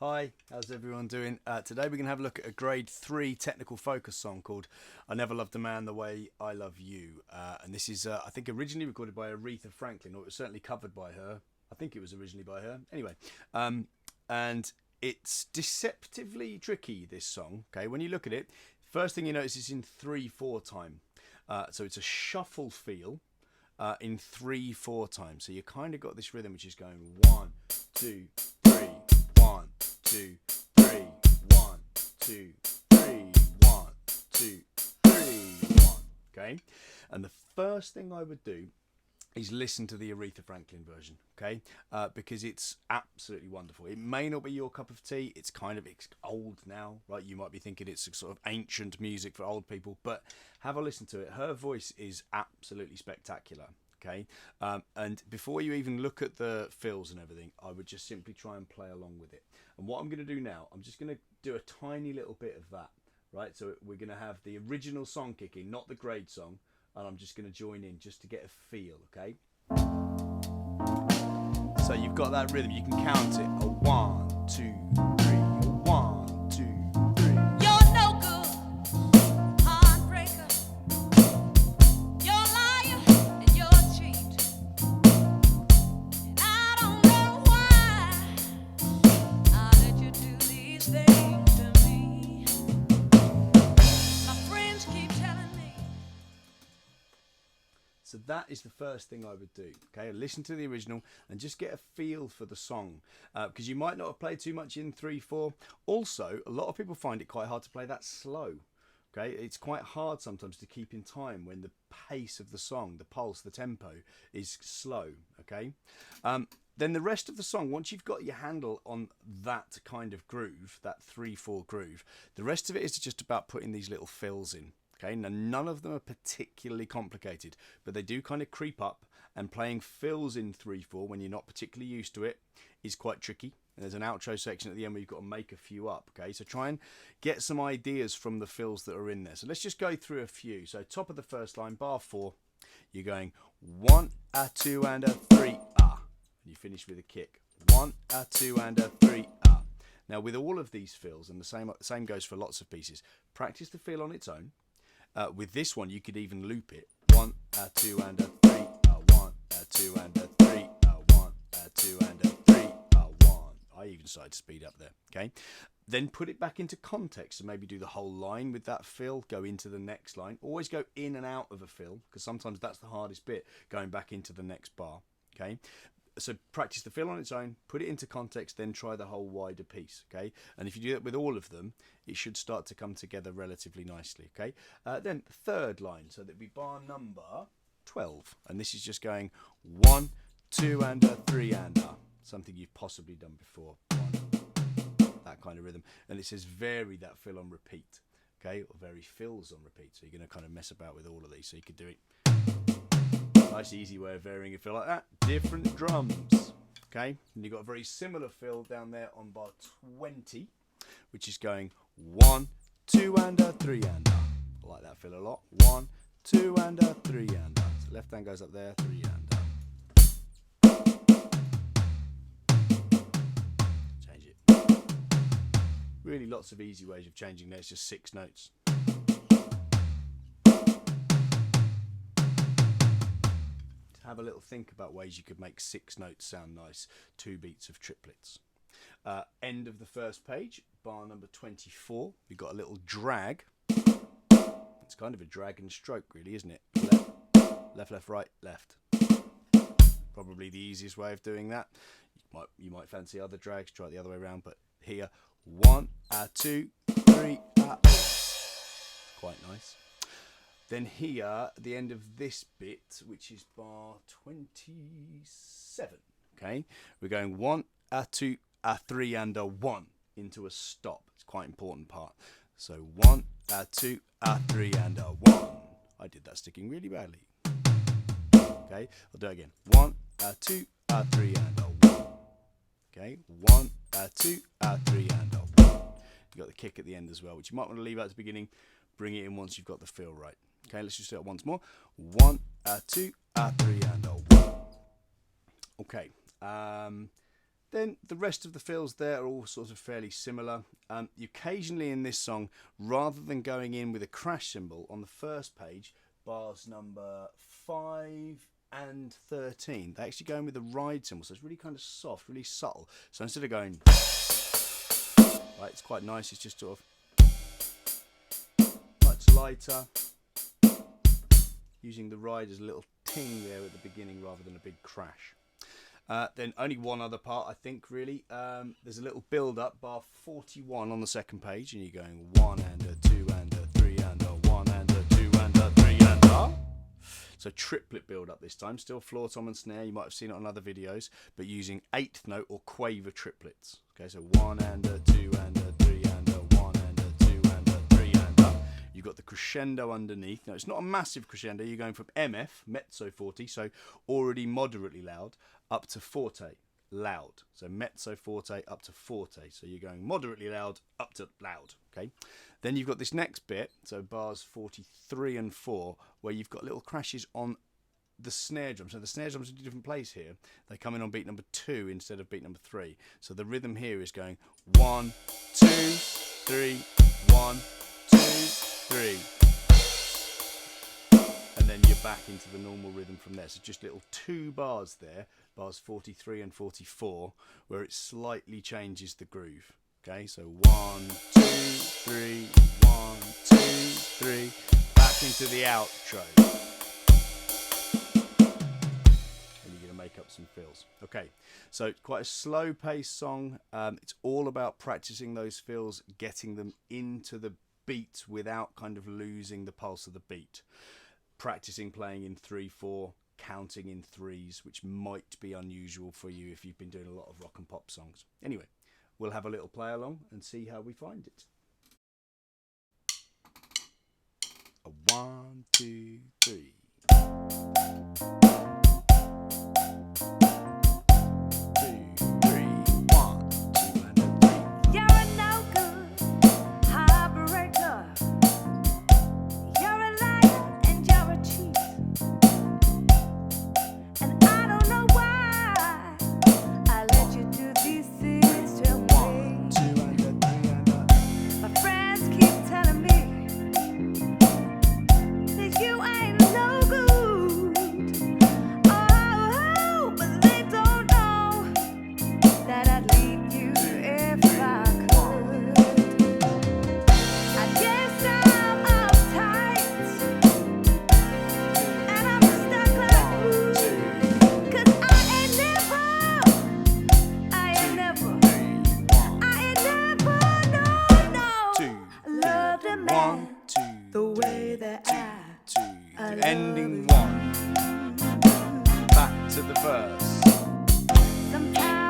Hi, how's everyone doing? Today we're going to have a look at a grade 3 technical focus song called I Never Loved a Man the Way I Love You. And this is, I think, originally recorded by Aretha Franklin, or it was certainly covered by her. I think it was originally by her. Anyway, and it's deceptively tricky, this song. Okay, when you look at it, first thing you notice is in 3/4 time. So it's a shuffle feel in 3/4 time. So you kind of got this rhythm which is going 1, 2, 3, 1, 2, 3, 1, 2, 3, 1, 2, 3, 1. Okay, and the first thing I would do is listen to the Aretha Franklin version, okay? Because it's absolutely wonderful. It may not be your cup of tea. It's old now, right? You might be thinking it's a sort of ancient music for old people, but have a listen to it. Her voice is absolutely spectacular, okay? And before you even look at the fills and everything, I would just simply try and play along with it. And what I'm going to do now, I'm just going to do a tiny little bit of that, right? So we're going to have the original song kicking, not the grade song, and I'm just going to join in just to get a feel, okay? So you've got that rhythm. You can count it. A 1, 2, 3. A 1, 2, 3. You're no good, heartbreaker. You're a liar and you're a cheat. And I don't know why I let you do these things to me. My friends keep telling me. So that is the first thing I would do, okay? Listen to the original and just get a feel for the song, because you might not have played too much in 3/4. Also, a lot of people find it quite hard to play that slow, okay? It's quite hard sometimes to keep in time when the pace of the song, the pulse, the tempo is slow, okay? Then the rest of the song, once you've got your handle on that kind of groove, that 3/4 groove, the rest of it is just about putting these little fills in. Okay, now none of them are particularly complicated, but they do kind of creep up, and playing fills in 3/4 when you're not particularly used to it is quite tricky. And there's an outro section at the end where you've got to make a few up, okay? So try and get some ideas from the fills that are in there. So let's just go through a few. So top of the first line, bar 4, you're going 1, a 2 and a 3, ah. And you finish with a kick. 1, a 2 and a 3, ah. Now with all of these fills, and the same goes for lots of pieces, practice the fill on its own. With this one, you could even loop it. 1, a 2 and a 3, a 1, a 2 and a 3, a 1, a 2 and a 3, a 1. I even decided to speed up there, okay? Then put it back into context, so maybe do the whole line with that fill, go into the next line. Always go in and out of a fill, because sometimes that's the hardest bit, going back into the next bar, okay? So practice the fill on its own, put it into context, then try the whole wider piece, okay? And if you do that with all of them, it should start to come together relatively nicely, okay? Then third line, so that'd be bar number 12. And this is just going 1, 2 and a 3 and a. Something you've possibly done before. 1, that kind of rhythm. And it says vary that fill on repeat, okay? Or vary fills on repeat. So you're going to kind of mess about with all of these. So you could do it. Nice easy way of varying a fill like that. Different drums, okay? And you've got a very similar fill down there on bar 20, which is going 1, 2 and a 3 and a. I like that fill a lot. 1, 2 and a 3 and a. So left hand goes up there, 3 and a. Change it. Really lots of easy ways of changing there. It's just 6 notes. Have a little think about ways you could make 6 notes sound nice. 2 beats of triplets. End of the first page, bar number 24. We've got a little drag. It's kind of a drag and stroke, really, isn't it? Left, left, right, left. Probably the easiest way of doing that. You might fancy other drags. Try it the other way around. But here, 1, a 2, 3, a. Quite nice. Then here, at the end of this bit, which is bar 27, okay, we're going 1, a 2, a 3 and a 1 into a stop. It's quite an important part. So 1, a 2, a 3 and a 1. I did that sticking really badly. Okay, I'll do it again. 1, a 2, a 3 and a 1. Okay, 1, a 2, a 3 and a 1. You've got the kick at the end as well, which you might want to leave out at the beginning. Bring it in once you've got the feel right. Okay, let's just do it once more. 1, a 2, a 3 and a 1. Okay, Then the rest of the fills there are all sort of fairly similar. You occasionally in this song, rather than going in with a crash cymbal on the first page, bars number 5 and 13, they actually go in with a ride cymbal, so it's really kind of soft, really subtle. So instead of going, right, it's quite nice, it's just sort of much lighter, using the ride as a little ting there at the beginning rather than a big crash. Then only one other part, I think, really. There's a little build-up, bar 41 on the second page, and you're going 1 and a 2 and a 3 and a 1 and a 2 and a 3 and a. So triplet build-up this time, still floor, tom and snare. You might have seen it on other videos, but using 8th note or quaver triplets. Okay, so 1 and a 2 and a 3 and a 1 and a 2 and a 3 and a. You've got the crescendo underneath. Now, it's not a massive crescendo. You're going from MF, mezzo forte, so already moderately loud, up to forte, loud. So mezzo forte up to forte. So you're going moderately loud up to loud. Okay. Then you've got this next bit, so bars 43 and 4, where you've got little crashes on the snare drum. So the snare drum's in a different place here. They come in on beat number 2 instead of beat number 3. So the rhythm here is going 1, 2, 3, 1, 2, 3. And then you're back into the normal rhythm from there. So just little 2 bars there, bars 43 and 44, where it slightly changes the groove. Okay, so 1, 2, 3, 1, 2, 3, back into the outro. And you're going to make up some fills. Okay, so quite a slow paced song. It's all about practicing those fills, getting them into the beat without kind of losing the pulse of the beat. Practicing playing in 3/4, counting in 3s, which might be unusual for you if you've been doing a lot of rock and pop songs. Anyway, we'll have a little play along and see how we find it. A 1, 2, 3. 2, 3, 1, 2 and a 3. You're a no good heartbreaker. You're a liar and you're a cheat. And I don't know why I let you do these things to me. 1, 2 and a 3 and a. My friends keep telling me that you ain't no good. Oh, but they don't know that I'd leave you if I could. I guess I'm uptight and I'm stuck like glue. 'Cause I ain't never, loved a man 1, 2, the way 3, that 2, I ending love 1. Back to the verse. sometimes